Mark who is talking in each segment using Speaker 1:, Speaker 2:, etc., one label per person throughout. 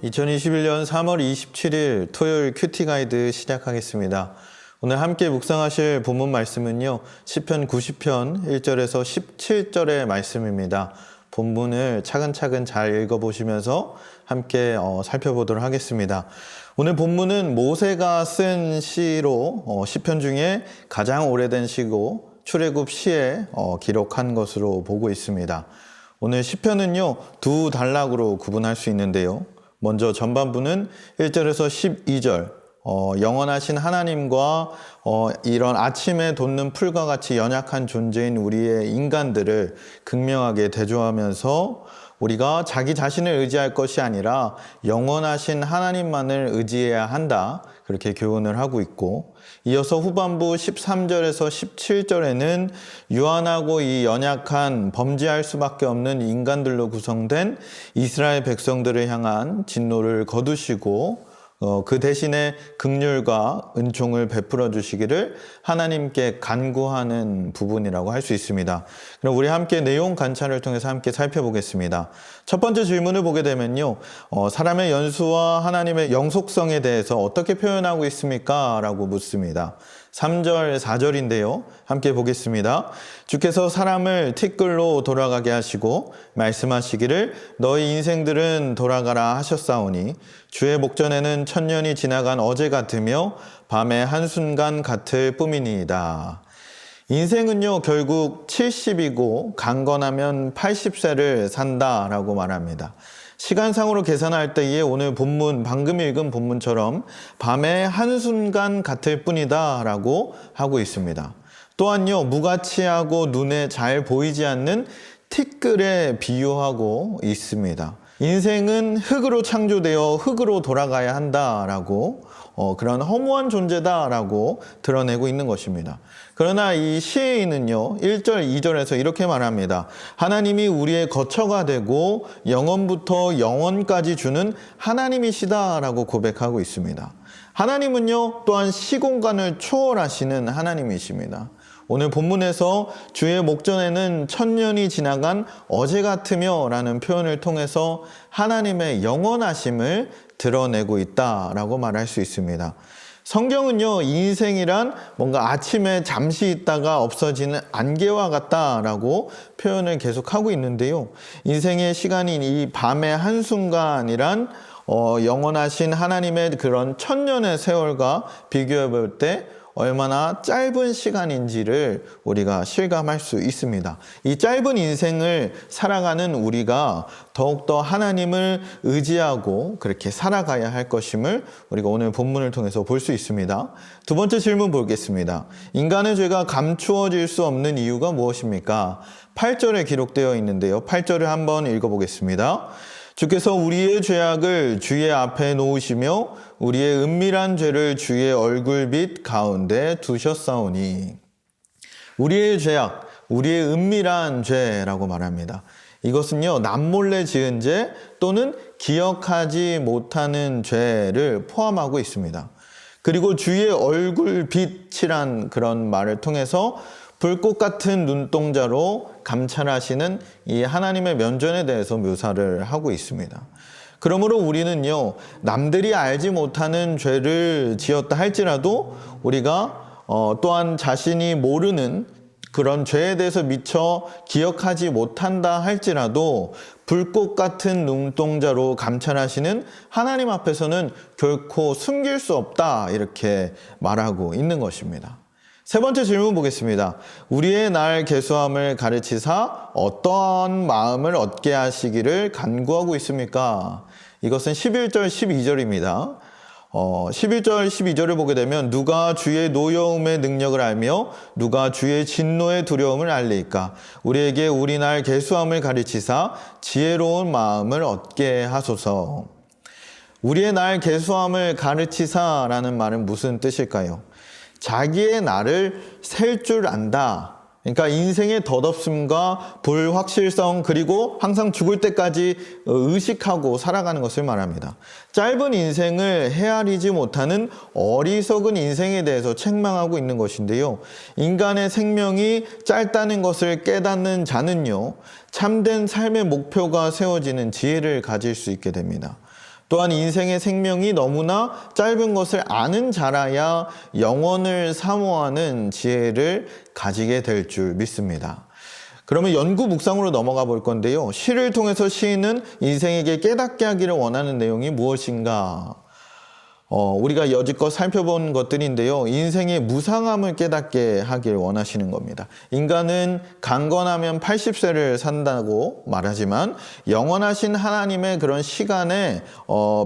Speaker 1: 2021년 3월 27일 토요일 큐티 가이드 시작하겠습니다. 오늘 함께 묵상하실 본문 말씀은요. 시편 90편 1절에서 17절의 말씀입니다. 본문을 차근차근 잘 읽어보시면서 함께 살펴보도록 하겠습니다. 오늘 본문은 모세가 쓴 시로 시편 중에 가장 오래된 시고 출애굽 시에 기록한 것으로 보고 있습니다. 오늘 시편은요, 두 단락으로 구분할 수 있는데요. 먼저 전반부는 1절에서 12절, 영원하신 하나님과 이런 아침에 돋는 풀과 같이 연약한 존재인 우리의 인간들을 극명하게 대조하면서 우리가 자기 자신을 의지할 것이 아니라 영원하신 하나님만을 의지해야 한다. 그렇게 교훈을 하고 있고, 이어서 후반부 13절에서 17절에는 유한하고 이 연약한 범죄할 수밖에 없는 인간들로 구성된 이스라엘 백성들을 향한 진노를 거두시고 그 대신에 긍휼과 은총을 베풀어 주시기를 하나님께 간구하는 부분이라고 할 수 있습니다. 그럼 우리 함께 내용 관찰을 통해서 함께 살펴보겠습니다. 첫 번째 질문을 보게 되면요, 사람의 연수와 하나님의 영속성에 대해서 어떻게 표현하고 있습니까? 라고 묻습니다. 3절, 4절인데요. 함께 보겠습니다. 주께서 사람을 티끌로 돌아가게 하시고 말씀하시기를 너희 인생들은 돌아가라 하셨사오니 주의 목전에는 천년이 지나간 어제 같으며 밤의 한순간 같을 뿐이니이다. 인생은요, 결국 70이고 강건하면 80세를 산다라고 말합니다. 시간상으로 계산할 때에 오늘 본문, 방금 읽은 본문처럼 밤의 한순간 같을 뿐이다 라고 하고 있습니다. 또한요, 무가치하고 눈에 잘 보이지 않는 티끌에 비유하고 있습니다. 인생은 흙으로 창조되어 흙으로 돌아가야 한다라고 그런 허무한 존재다라고 드러내고 있는 것입니다. 그러나 이 시인은요, 1절, 2절에서 이렇게 말합니다. 하나님이 우리의 거처가 되고 영원부터 영원까지 주는 하나님이시다라고 고백하고 있습니다. 하나님은요, 또한 시공간을 초월하시는 하나님이십니다. 오늘 본문에서 주의 목전에는 천년이 지나간 어제 같으며 라는 표현을 통해서 하나님의 영원하심을 드러내고 있다라고 말할 수 있습니다. 성경은요, 인생이란 뭔가 아침에 잠시 있다가 없어지는 안개와 같다라고 표현을 계속하고 있는데요. 인생의 시간인 이 밤의 한순간이란 영원하신 하나님의 그런 천년의 세월과 비교해 볼 때 얼마나 짧은 시간인지를 우리가 실감할 수 있습니다. 이 짧은 인생을 살아가는 우리가 더욱더 하나님을 의지하고 그렇게 살아가야 할 것임을 우리가 오늘 본문을 통해서 볼 수 있습니다. 두 번째 질문 보겠습니다. 인간의 죄가 감추어질 수 없는 이유가 무엇입니까? 8절에 기록되어 있는데요. 8절을 한번 읽어보겠습니다. 주께서 우리의 죄악을 주의 앞에 놓으시며 우리의 은밀한 죄를 주의 얼굴빛 가운데 두셨사오니. 우리의 죄악, 우리의 은밀한 죄라고 말합니다. 이것은요, 남몰래 지은 죄 또는 기억하지 못하는 죄를 포함하고 있습니다. 그리고 주의 얼굴빛이란 그런 말을 통해서 불꽃 같은 눈동자로 감찰하시는 이 하나님의 면전에 대해서 묘사를 하고 있습니다. 그러므로 우리는요, 남들이 알지 못하는 죄를 지었다 할지라도 우리가 또한 자신이 모르는 그런 죄에 대해서 미처 기억하지 못한다 할지라도 불꽃 같은 눈동자로 감찰하시는 하나님 앞에서는 결코 숨길 수 없다, 이렇게 말하고 있는 것입니다. 세 번째 질문 보겠습니다. 우리의 날 계수함을 가르치사 어떠한 마음을 얻게 하시기를 간구하고 있습니까? 이것은 11절, 12절입니다. 11절, 12절을 보게 되면 누가 주의 노여움의 능력을 알며 누가 주의 진노의 두려움을 알리까? 우리에게 우리 날 계수함을 가르치사 지혜로운 마음을 얻게 하소서. 우리의 날 계수함을 가르치사라는 말은 무슨 뜻일까요? 자기의 날을 셀 줄 안다. 그러니까 인생의 덧없음과 불확실성, 그리고 항상 죽을 때까지 의식하고 살아가는 것을 말합니다. 짧은 인생을 헤아리지 못하는 어리석은 인생에 대해서 책망하고 있는 것인데요. 인간의 생명이 짧다는 것을 깨닫는 자는요, 참된 삶의 목표가 세워지는 지혜를 가질 수 있게 됩니다. 또한 인생의 생명이 너무나 짧은 것을 아는 자라야 영원을 사모하는 지혜를 가지게 될 줄 믿습니다. 그러면 연구 묵상으로 넘어가 볼 건데요. 시를 통해서 시인은 인생에게 깨닫게 하기를 원하는 내용이 무엇인가? 우리가 여지껏 살펴본 것들인데요. 인생의 무상함을 깨닫게 하길 원하시는 겁니다. 인간은 강건하면 80세를 산다고 말하지만 영원하신 하나님의 그런 시간에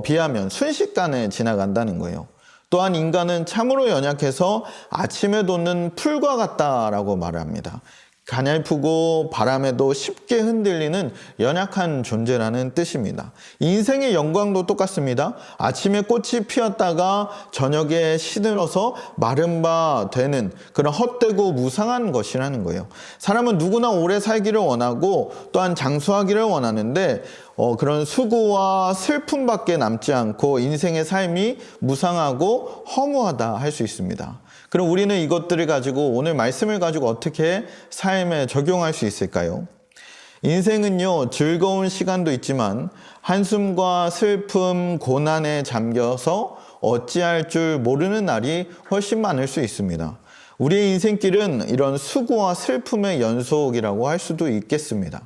Speaker 1: 비하면 순식간에 지나간다는 거예요. 또한 인간은 참으로 연약해서 아침에 돋는 풀과 같다라고 말합니다. 가냘프고 바람에도 쉽게 흔들리는 연약한 존재라는 뜻입니다. 인생의 영광도 똑같습니다. 아침에 꽃이 피었다가 저녁에 시들어서 마른 바 되는 그런 헛되고 무상한 것이라는 거예요. 사람은 누구나 오래 살기를 원하고 또한 장수하기를 원하는데 그런 수고와 슬픔밖에 남지 않고 인생의 삶이 무상하고 허무하다 할 수 있습니다. 그럼 우리는 이것들을 가지고 오늘 말씀을 가지고 어떻게 삶에 적용할 수 있을까요? 인생은요, 즐거운 시간도 있지만 한숨과 슬픔, 고난에 잠겨서 어찌할 줄 모르는 날이 훨씬 많을 수 있습니다. 우리의 인생길은 이런 수고와 슬픔의 연속이라고 할 수도 있겠습니다.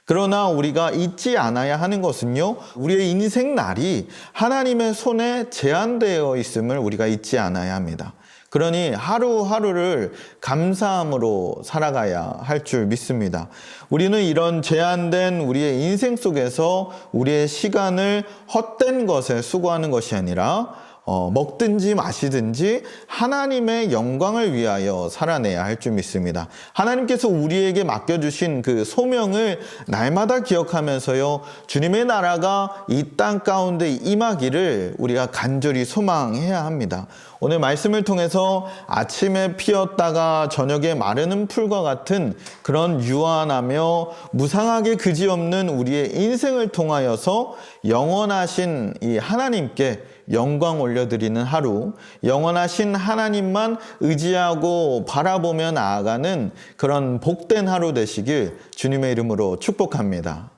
Speaker 1: 그러나 우리가 잊지 않아야 하는 것은요, 우리의 인생 날이 하나님의 손에 제한되어 있음을 우리가 잊지 않아야 합니다. 그러니 하루하루를 감사함으로 살아가야 할 줄 믿습니다. 우리는 이런 제한된 우리의 인생 속에서 우리의 시간을 헛된 것에 수고하는 것이 아니라 먹든지 마시든지 하나님의 영광을 위하여 살아내야 할 줄 믿습니다. 하나님께서 우리에게 맡겨주신 그 소명을 날마다 기억하면서요, 주님의 나라가 이 땅 가운데 임하기를 우리가 간절히 소망해야 합니다. 오늘 말씀을 통해서 아침에 피었다가 저녁에 마르는 풀과 같은 그런 유한하며 무상하게 그지없는 우리의 인생을 통하여서 영원하신 이 하나님께 영광 올려드리는 하루, 영원하신 하나님만 의지하고 바라보며 나아가는 그런 복된 하루 되시길 주님의 이름으로 축복합니다.